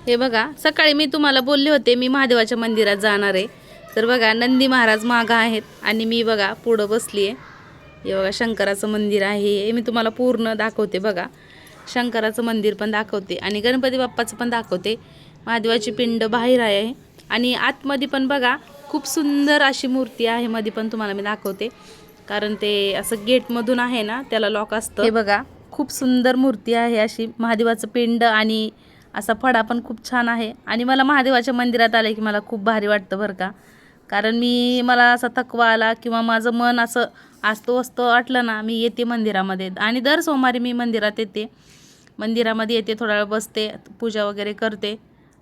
हे बघा, सकाळी मी तुम्हाला बोलले होते मी महादेवाच्या मंदिरात जाणार आहे. तर बघा नंदी महाराज मागं आहेत आणि मी बघा पुढं बसली आहे. हे बघा शंकराचं मंदिर आहे, हे मी तुम्हाला पूर्ण दाखवते. बघा शंकराचं मंदिर पण दाखवते आणि गणपती बाप्पाचं पण दाखवते. महादेवाची पिंड बाहेर आहे आणि आतमध्ये पण बघा खूप सुंदर अशी मूर्ती आहे. मध्ये पण तुम्हाला मी दाखवते, कारण ते असं गेटमधून आहे ना, त्याला लॉक असतं. हे बघा खूप सुंदर मूर्ती आहे अशी महादेवाचं पिंड आणि असा फडा पण खूप छान आहे. आणि मला महादेवाच्या मंदिरात आले की मला खूप भारी वाटतं बरं का, कारण मला असा थकवा आला किंवा माझं मन असं अस्तं वाटलं ना, मी येते मंदिरामध्ये. आणि दर सोमवारी मी मंदिरात येते, मंदिरामध्ये येते, थोडा वेळ बसते, पूजा वगैरे करते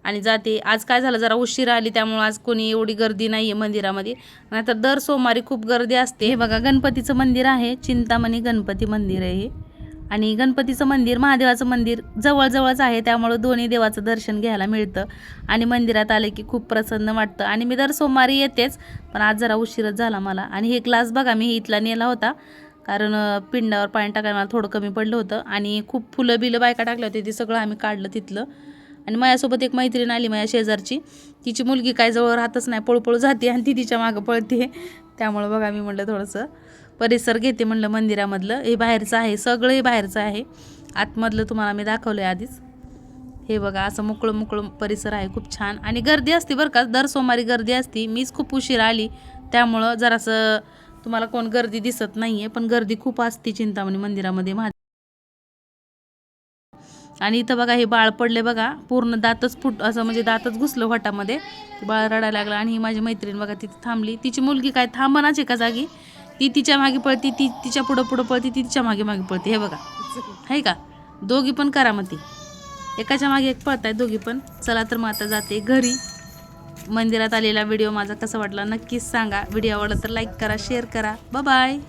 आणि जाते. आज काय झालं, जरा उशीर आली त्यामुळे आज कोणी एवढी गर्दी नाही आहे मंदिरामध्ये, नाहीतर दर सोमवारी खूप गर्दी असते. हे बघा गणपतीचं मंदिर आहे, चिंतामणी गणपती मंदिर आहे हे. आणि गणपतीचं मंदिर महादेवाचं मंदिर जवळजवळच आहे, त्यामुळं दोन्ही देवाचं दर्शन घ्यायला मिळतं आणि मंदिरात आले की खूप प्रसन्न वाटतं. आणि मी दर सोमवारी येतेच, पण आज जरा उशीरच झाला मला. आणि हे ग्लास बघा मी इथला नेला होता, कारण पिंडावर पाणी टाकायला मला थोडं कमी पडलं होतं आणि खूप फुलं बिलं बायका टाकल्या होती, ते सगळं आम्ही काढलं तिथलं. आणि माझ्यासोबत एक मैत्रीण आली माझ्या शेजारची, तिची मुलगी काय जवळ राहतच नाही, पळपळ जाते आणि ती तिच्या मागं पळते. त्यामुळं बघा मी म्हटलं थोडंसं परिसर घेते म्हणलं मंदिरामधलं. हे बाहेरचं आहे, सगळं हे बाहेरचं आहे, आतमधलं तुम्हाला मी दाखवलं आहे आधीच. हे बघा असं मोकळं परिसर आहे, खूप छान. आणि गर्दी असते बरं का, दर सोमवारी गर्दी असते. मीच खूप उशीर आली त्यामुळं जरासं तुम्हाला कोण गर्दी दिसत नाही आहे, पण गर्दी खूप असते चिंतामणी मंदिरामध्ये. आणि इथं बघा हे बाळ पडले बघा, पूर्ण दातच असं म्हणजे दातच घुसलं होटामध्ये, बाळ रडायला लागलं. आणि ही माझी मैत्रीण बघा तिथे थांबली, तिची मुलगी काय थांबनाच एका जागी, ती तिच्या मागे पळती, ती तिच्या पुढं पळती, ती तिच्या मागे पळते. हे बघा आहे का, दोघी पण करामती, एकाच्या मागे एक पळताय दोघी पण. चला तर मग आता जाते घरी. मंदिरात आलेला व्हिडिओ माझा कसा वाटला नक्कीच सांगा. व्हिडिओ आवडला तर लाईक करा, शेअर करा. Bye bye.